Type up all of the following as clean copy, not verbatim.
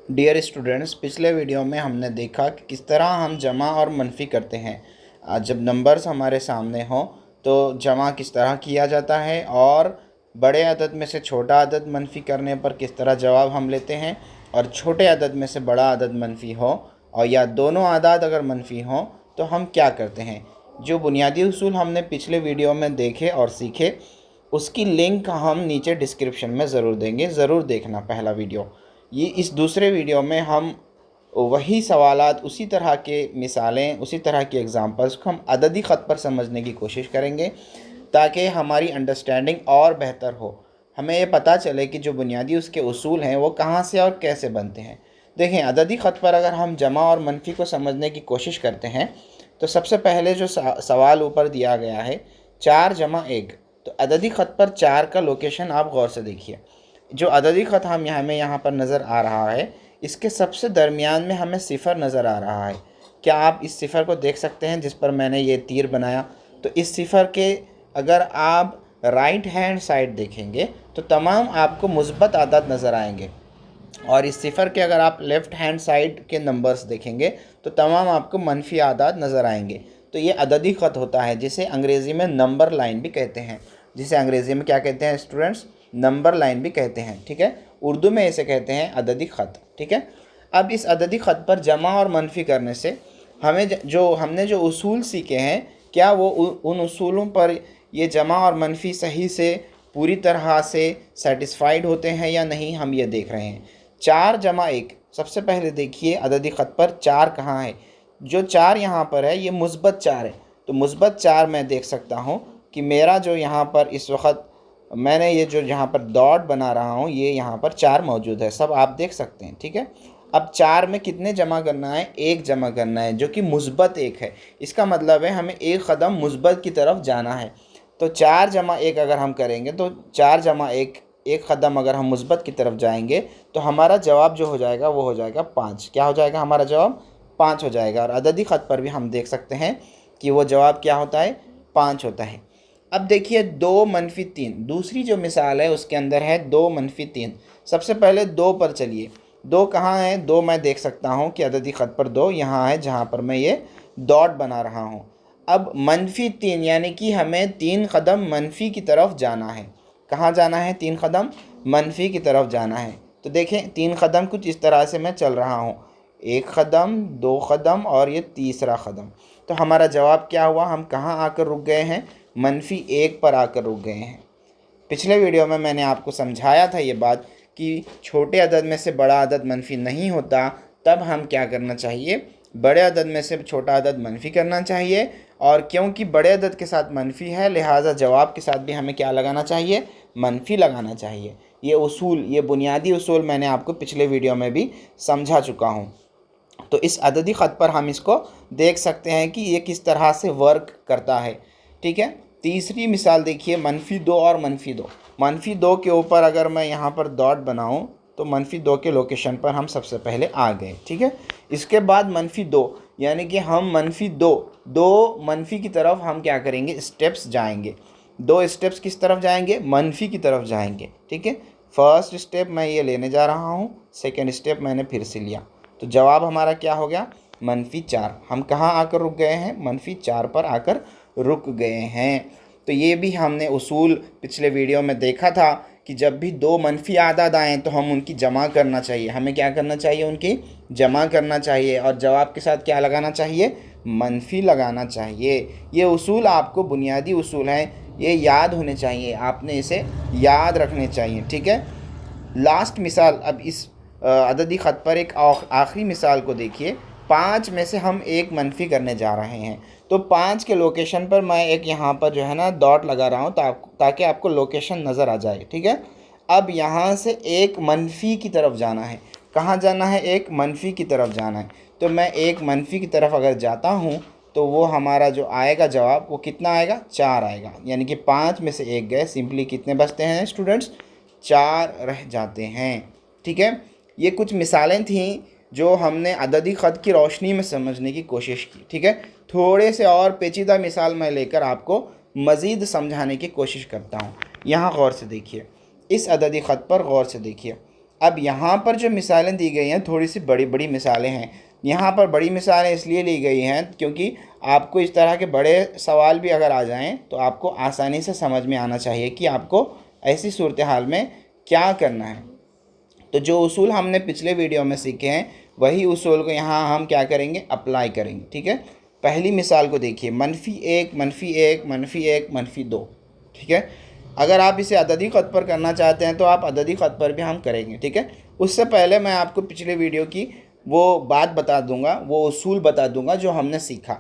Dear students, पिछले video में हमने देखा कि किस तरह हम जमा और मनफ़ी करते हैं। जब नंबर्स हमारे सामने हों तो जमा किस तरह किया जाता है और बड़े अदद में से छोटा अदद मनफ़ी करने पर किस तरह जवाब हम लेते हैं, और छोटे अदद में से बड़ा अदद मनफ़ी हो और या दोनों आदाद अगर मनफ़ी हों तो हम क्या करते हैं। जो बुनियादी उसूल हमने पिछले वीडियो में देखे और सीखे, उसकी लिंक हम नीचे डिस्क्रिप्शन में ज़रूर देंगे, ज़रूर देखना पहला वीडियो। ये इस दूसरे वीडियो में हम वही सवालात, उसी तरह के मिसालें, उसी तरह के एग्ज़ाम्पल्स को हम अददी ख़त पर समझने की कोशिश करेंगे ताकि हमारी अंडरस्टैंडिंग और बेहतर हो। हमें ये पता चले कि जो बुनियादी उसके उसूल हैं वो कहाँ से और कैसे बनते हैं। देखें, अददी ख़त पर अगर हम जमा और मनफ़ी को समझने की कोशिश करते हैं तो सबसे पहले जो सवाल ऊपर दिया गया है 4 जमा 1, तो अददी ख़त पर 4 का लोकेशन आप गौर से देखिए। जो अददी ख़त हमें यहाँ पर नज़र आ रहा है, इसके सबसे दरमियान में हमें सिफ़र नज़र आ रहा है। क्या आप इस सिफ़र को देख सकते हैं जिस पर मैंने ये तीर बनाया? तो इस सिफ़र के अगर आप राइट हैंड साइड देखेंगे तो तमाम आपको मुस्बत आदाद नज़र आएंगे, और इस सिफ़र के अगर आप लेफ़्ट हैंड साइड के नंबर्स देखेंगे तो तमाम आपको मनफी आदाद नज़र आएंगे। तो ये अददी ख़त होता है जिसे अंग्रेज़ी में नंबर लाइन भी कहते हैं। जिसे अंग्रेज़ी में क्या कहते हैं स्टूडेंट्स? नंबर लाइन भी कहते हैं। ठीक है, उर्दू में इसे कहते हैं अददी ख़त। ठीक है, अब इस अददी ख़त पर जमा और मनफी करने से हमने जो उसूल सीखे हैं, क्या वो उन उसूलों पर ये जमा और मनफी सही से पूरी तरह से सेटिस्फाइड होते हैं या नहीं, हम ये देख रहे हैं। 4 जमा 1, सबसे पहले देखिए अददी ख़त पर 4 कहाँ है। जो 4 यहाँ पर है ये मुस्बत 4 है। तो मुस्बत 4 मैं देख सकता हूँ कि मेरा जो यहाँ पर इस वक्त मैंने ये जो यहाँ पर डॉट बना रहा हूँ, ये यहाँ पर 4 मौजूद है, सब आप देख सकते हैं। ठीक है, अब 4 में कितने जमा करना है? 1 जमा करना है, जो कि मुस्बत 1 है। इसका मतलब है हमें एक कदम मुस्बत की तरफ जाना है। तो 4 जमा 1 अगर हम करेंगे तो 4 जमा 1, एक कदम अगर हम मुस्बत की तरफ जाएंगे तो हमारा जवाब जो हो जाएगा वो हो जाएगा 5। क्या हो जाएगा? हमारा जवाब 5 हो जाएगा। और अददी ख़त पर भी हम देख सकते हैं कि वो जवाब क्या होता है? 5 होता है। अब देखिए 2 मनफी 3, दूसरी जो मिसाल है उसके अंदर है 2 मनफी 3। सबसे पहले 2 पर चलिए। 2 कहाँ है? 2 मैं देख सकता हूँ कि अददी ख़त पर 2 यहाँ है जहाँ पर मैं ये डॉट बना रहा हूँ। अब मनफी 3 यानी कि हमें 3 कदम मनफी की तरफ जाना है। कहाँ जाना है? 3 कदम मनफी की तरफ जाना है। तो देखें 3 कदम कुछ इस तरह से मैं चल रहा हूँ, 1 कदम, 2 कदम और ये तीसरा कदम। तो हमारा जवाब क्या हुआ? हम कहाँ आकर रुक गए हैं? मनफी 1 पर आकर रुक गए हैं। पिछले वीडियो में मैंने आपको समझाया था ये बात कि छोटे अदद में से बड़ा अदद मनफी नहीं होता, तब हम क्या करना चाहिए? बड़े अदद में से छोटा अदद मनफी करना चाहिए। और क्योंकि बड़े अदद के साथ मनफी है, लिहाजा जवाब के साथ भी हमें क्या लगाना चाहिए? मनफी लगाना चाहिए। ये उसूल, ये बुनियादी उसूल मैंने आपको पिछले वीडियो में भी समझा चुका हूँ। तो इस अददी ख़त पर हम इसको देख सकते हैं कि ये किस तरह से वर्क करता है। ठीक है, तीसरी मिसाल देखिए, मनफी 2 और मनफी 2। मनफी 2 के ऊपर अगर मैं यहाँ पर डॉट बनाऊँ तो मनफी 2 के लोकेशन पर हम सबसे पहले आ गए। ठीक है, इसके बाद मनफी 2, यानी कि हम मनफी 2 मनफी की तरफ हम क्या करेंगे? स्टेप्स जाएंगे। 2 स्टेप्स किस तरफ जाएंगे? मनफी की तरफ जाएंगे। ठीक है, फर्स्ट स्टेप मैं ये लेने जा रहा हूँ, सेकेंड स्टेप मैंने फिर से लिया, तो जवाब हमारा क्या हो गया? मनफी 4। हम कहाँ आकर रुक गए हैं? मनफी 4 पर आकर रुक गए हैं। तो ये भी हमने उसूल पिछले वीडियो में देखा था कि जब भी 2 मनफी आदाद आएँ तो हम उनकी जमा करना चाहिए। हमें क्या करना चाहिए? उनकी जमा करना चाहिए, और जवाब के साथ क्या लगाना चाहिए? मनफी लगाना चाहिए। ये उसूल आपको बुनियादी उसूल हैं, ये याद होने चाहिए, आपने इसे याद रखने चाहिए। ठीक है, लास्ट मिसाल, अब इस अददी ख़त पर एक आखिरी मिसाल को देखिए। 5 में से हम 1 मनफी करने जा रहे हैं, तो 5 के लोकेशन पर मैं एक यहाँ पर जो है ना डॉट लगा रहा हूँ ताकि आपको लोकेशन नज़र आ जाए। ठीक है, अब यहाँ से 1 मनफी की तरफ जाना है। कहाँ जाना है? 1 मनफी की तरफ जाना है। तो मैं 1 मनफी की तरफ अगर जाता हूँ तो वो हमारा जो आएगा जवाब, वो कितना आएगा? 4 आएगा। यानी कि 5 में से 1 गए, सिंपली कितने बचते हैं स्टूडेंट्स? 4 रह जाते हैं। ठीक है, ये कुछ मिसालें थीं जो हमने अददी ख़त की रोशनी में समझने की कोशिश की। ठीक है, थोड़े से और पेचीदा मिसाल मैं लेकर आपको मज़ीद समझाने की कोशिश करता हूँ। यहाँ गौर से देखिए, इस अददी ख़त पर गौर से देखिए। अब यहाँ पर जो मिसालें दी गई हैं थोड़ी सी बड़ी बड़ी मिसालें हैं। यहाँ पर बड़ी मिसालें इसलिए ली गई हैं क्योंकि आपको इस तरह के बड़े सवाल भी अगर आ जाएं तो आपको आसानी से समझ में आना चाहिए कि आपको ऐसी सूरत हाल में क्या करना है। तो जो उसूल हमने पिछले वीडियो में सीखे हैं वही उसूल को यहाँ हम क्या करेंगे, अप्लाई करेंगे। ठीक है, पहली मिसाल को देखिए, -1 -1 -1 -2। ठीक है, अगर आप इसे अददी ख़त पर करना चाहते हैं तो आप अददी ख़त पर भी हम करेंगे। ठीक है, उससे पहले मैं आपको पिछले वीडियो की वो बात बता दूंगा, वो उसूल बता दूंगा जो हमने सीखा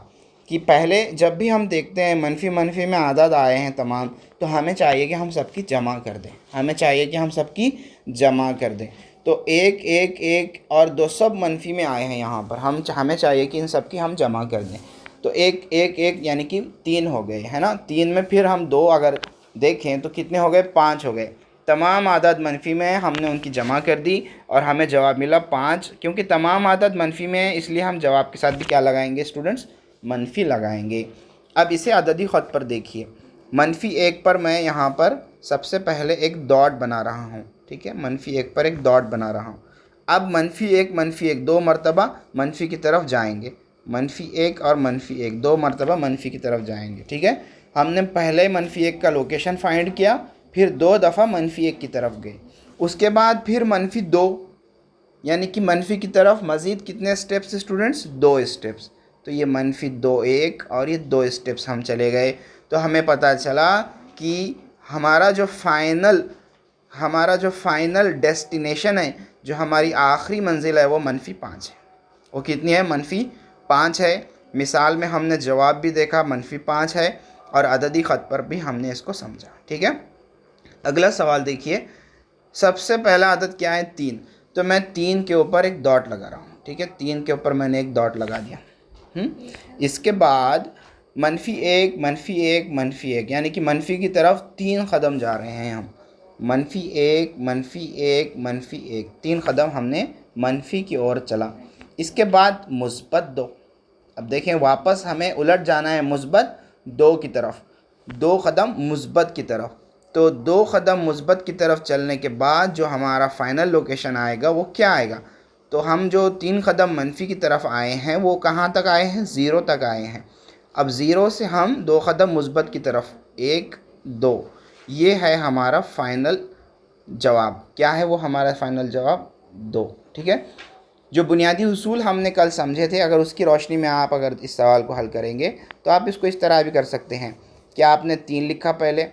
कि पहले जब भी हम देखते हैं मनफी मनफी में आदत आए हैं तमाम, तो हमें चाहिए कि हम सबकी जमा कर दें, हमें चाहिए कि हम सबकी जमा कर दें। तो 1 1 1 और 2 सब मनफी में आए हैं यहाँ पर, हमें चाहिए कि इन सब की हम जमा कर दें। तो 1 1 1 यानी कि 3 हो गए, है ना। 3 में फिर हम 2 अगर देखें तो कितने हो गए, 5 हो गए। तमाम आदत मनफी में है, हमने उनकी जमा कर दी और हमें जवाब मिला 5। क्योंकि तमाम आदत मनफी में है इसलिए हम जवाब के साथ भी क्या लगाएंगे स्टूडेंट्स, मनफी लगाएंगे। अब इसे अददी ख़त पर देखिए, -1 पर मैं यहाँ पर सबसे पहले एक डॉट बना रहा हूँ। ठीक है, -1 पर एक डॉट बना रहा हूँ। अब -1 2 मरतबा मनफी की तरफ जाएंगे, -1 और -1 2 मरतबा मनफी की तरफ जाएंगे। ठीक है, हमने पहले -1 का लोकेशन फाइंड किया, फिर 2 दफ़ा -1 की तरफ गए, उसके बाद फिर -2 यानी कि मनफी की तरफ मज़ीद कितने स्टेप्स स्टूडेंट्स, 2 स्टेप्स। तो ये -2 1 और ये 2 स्टेप्स हम चले गए। तो हमें पता चला कि हमारा जो फाइनल डेस्टिनेशन है, जो हमारी आखिरी मंजिल है वो -5 है। वो कितनी है, -5 है। मिसाल में हमने जवाब भी देखा -5 है और अददी ख़त पर भी हमने इसको समझा। ठीक है, अगला सवाल देखिए, सबसे पहला आदत क्या है, 3। तो मैं 3 के ऊपर एक डॉट लगा रहा हूँ। ठीक है, 3 के ऊपर मैंने एक डॉट लगा दिया। इसके बाद -1 -1 -1 यानी कि मनफी की तरफ 3 कदम जा रहे हैं हम, -1 -1 -1 3 कदम हमने मनफी की ओर चला। इसके बाद -2। अब देखें वापस हमें उलट जाना है -2 की तरफ, 2 कदम मुस्बत की तरफ। तो 2 कदम मुस्बत की तरफ चलने के बाद जो हमारा फाइनल लोकेशन आएगा वो क्या आएगा, तो हम जो 3 कदम मनफी की तरफ आए हैं वो कहाँ तक आए हैं, 0 तक आए हैं। अब 0 से हम 2 कदम मुस्बत की तरफ, 1 2, ये है हमारा फाइनल जवाब। क्या है वो हमारा फाइनल जवाब, 2। ठीक है, जो बुनियादी उसूल हमने कल समझे थे, अगर उसकी रोशनी में आप अगर इस सवाल को हल करेंगे तो आप इसको इस तरह भी कर सकते हैं कि आपने 3 लिखा, पहले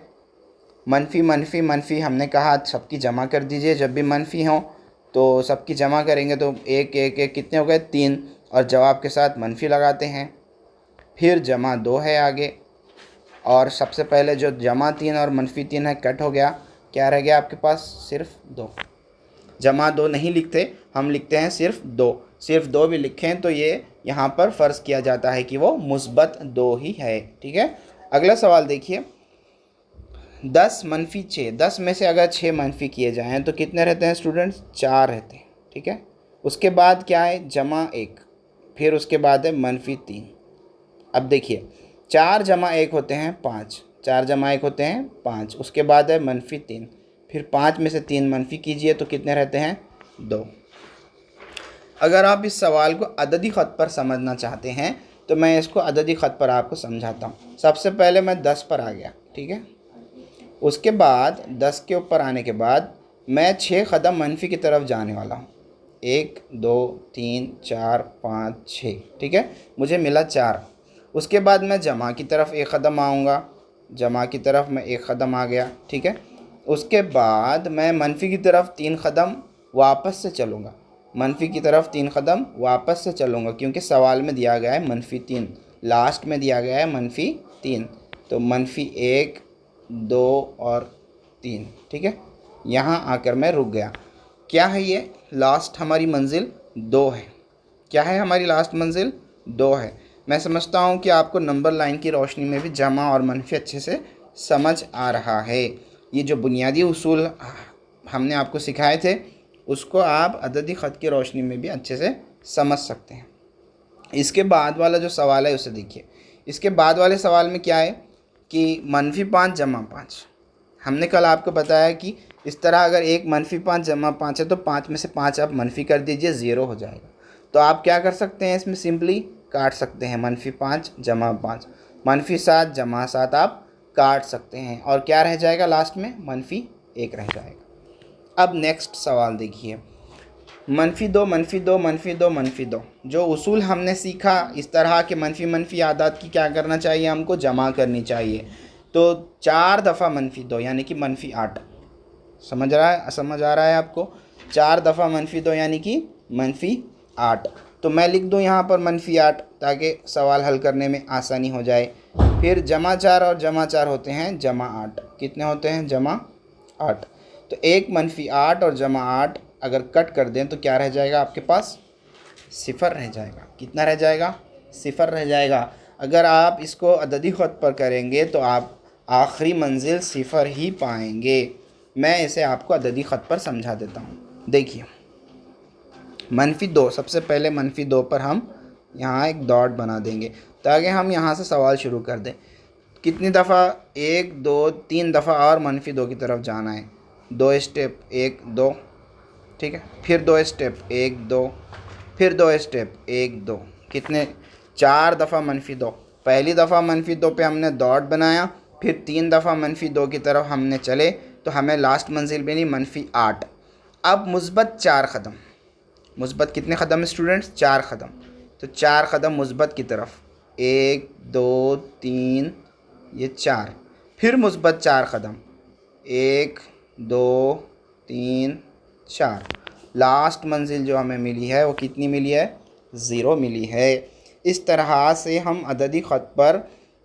मनफी मनफी मनफी हमने कहा सबकी जमा कर दीजिए, जब भी मनफी हो तो सबकी जमा करेंगे तो 1 1 1 कितने हो गए, 3, और जवाब के साथ मनफी लगाते हैं। फिर जमा 2 है आगे, और सबसे पहले जो जमा 3 और मनफी 3 है कट हो गया, क्या रह गया आपके पास, सिर्फ 2। जमा 2 नहीं लिखते, हम लिखते हैं सिर्फ 2। सिर्फ 2 भी लिखें तो ये यहाँ पर फ़र्ज़ किया जाता है कि वो मुस्बत 2 ही है। ठीक है, अगला सवाल देखिए, 10 -6। 10 में से अगर 6 मनफी किए जाएँ तो कितने रहते हैं स्टूडेंट्स, 4 रहते हैं। ठीक है, उसके बाद क्या है, जमा 1, फिर उसके बाद है -3। अब देखिए 4 जमा 1 होते हैं 5, 4 जमा 1 होते हैं 5, उसके बाद है -3, फिर 5 में से 3 मनफी कीजिए तो कितने रहते हैं, 2। अगर आप इस सवाल को अददी ख़त पर समझना चाहते हैं तो मैं इसको अददी ख़त पर आपको समझाता हूँ। सबसे पहले मैं 10 पर आ गया। ठीक है, उसके बाद 10 के ऊपर आने के बाद मैं 6 कदम मनफी की तरफ जाने वाला हूँ, 1 2 3 4 5 6। ठीक है, मुझे मिला 4। उसके बाद मैं जमा की तरफ 1 कदम आऊँगा, जमा की तरफ मैं 1 कदम आ गया। ठीक है, उसके बाद मैं मनफी की तरफ 3 कदम वापस से चलूँगा, मनफी की तरफ 3 कदम वापस से चलूँगा, क्योंकि सवाल में दिया गया है -3, लास्ट में दिया गया है -3, तो -1 2 और 3। ठीक है, यहाँ आकर मैं रुक गया। क्या है ये, लास्ट हमारी मंजिल 2 है। क्या है हमारी लास्ट मंजिल, 2 है। मैं समझता हूँ कि आपको नंबर लाइन की रोशनी में भी जमा और मनफी अच्छे से समझ आ रहा है। ये जो बुनियादी उसूल हमने आपको सिखाए थे उसको आप अददी ख़त की रोशनी में भी अच्छे से समझ सकते हैं। इसके बाद वाला जो सवाल है उसे देखिए। इसके बाद वाले सवाल में क्या है कि -5 जमा 5। हमने कल आपको बताया कि इस तरह अगर 1 -5 जमा 5 है तो 5 में से 5 आप मनफी कर दीजिए, 0 हो जाएगा। तो आप क्या कर सकते हैं, इसमें सिंपली काट सकते हैं, -5 जमा 5, -7 जमा 7 आप काट सकते हैं और क्या रह जाएगा लास्ट में, -1 रह जाएगा। अब नेक्स्ट सवाल देखिए, -2 -2 -2 -2, जो उसूल हमने सीखा इस तरह के मनफी आदात की क्या करना चाहिए, हमको जमा करनी चाहिए। तो 4 दफ़ा -2 यानी कि -8, समझ आ रहा है आपको, 4 दफ़ा -2 यानी कि -8। तो मैं लिख दूँ यहाँ पर -8 ताकि सवाल हल करने में आसानी हो जाए। फिर जमा 4 और जमा 4 होते हैं जमा 8, कितने होते हैं, जमा 8। तो 1 -8 और जमा 8 अगर कट कर दें तो क्या रह जाएगा आपके पास, 0 रह जाएगा। कितना रह जाएगा, 0 रह जाएगा। अगर आप इसको अददी ख़त पर करेंगे तो आप आखिरी मंजिल 0 ही पाएंगे। मैं इसे आपको अददी ख़त पर समझा देता हूँ। देखिए -2, सबसे पहले -2 पर हम यहाँ एक डॉट बना देंगे ताकि हम यहाँ से सवाल शुरू कर दें। कितनी दफ़ा, 1 2 3 दफ़ा और -2 की तरफ जाना है। 2 स्टेप, 1 2, ठीक है। फिर 2 स्टेप, 1 2, फिर 2 स्टेप, 1 2, कितने, 4 दफ़ा -2। पहली दफ़ा -2 पे हमने डॉट बनाया, फिर 3 दफ़ा -2 की तरफ हमने चले तो हमें लास्ट मंजिल बनी -8। अब मुस्बत 4 क़दम, मुस्बत कितने क़दम स्टूडेंट्स, 4 क़दम। तो 4 क़दम मुस्बत की तरफ, 1 2 3, ये 4। फिर मुस्बत 4 क़दम, 1 2 3 4। लास्ट मंजिल जो हमें मिली है वो कितनी मिली है, 0 मिली है। इस तरह से हम अददी ख़त पर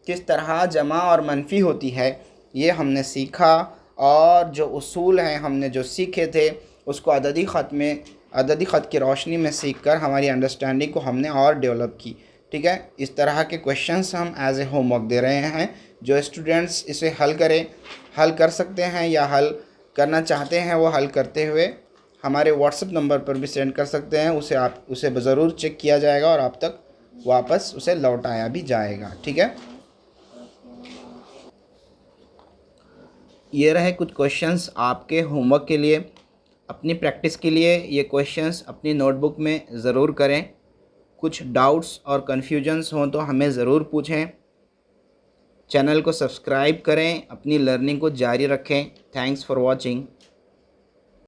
किस तरह जमा और मनफी होती है ये हमने सीखा, और जो उसूल हैं हमने जो सीखे थे उसको अददी ख़त की रोशनी में सीख कर हमारी अंडरस्टैंडिंग को हमने और डेवलप की। ठीक है, इस तरह के क्वेश्चंस हम एज ए होमवर्क दे रहे हैं। जो स्टूडेंट्स इसे हल कर सकते हैं या हल करना चाहते हैं वो हल करते हुए हमारे व्हाट्सएप नंबर पर भी सेंड कर सकते हैं। उसे ज़रूर चेक किया जाएगा और आप तक वापस उसे लौटाया भी जाएगा। ठीक है, ये रहे कुछ क्वेश्चंस आपके होमवर्क के लिए, अपनी प्रैक्टिस के लिए। ये क्वेश्चंस अपनी नोटबुक में ज़रूर करें। कुछ डाउट्स और कन्फ्यूजन्स हों तो हमें ज़रूर पूछें। चैनल को सब्सक्राइब करें, अपनी लर्निंग को जारी रखें। Thanks for watching.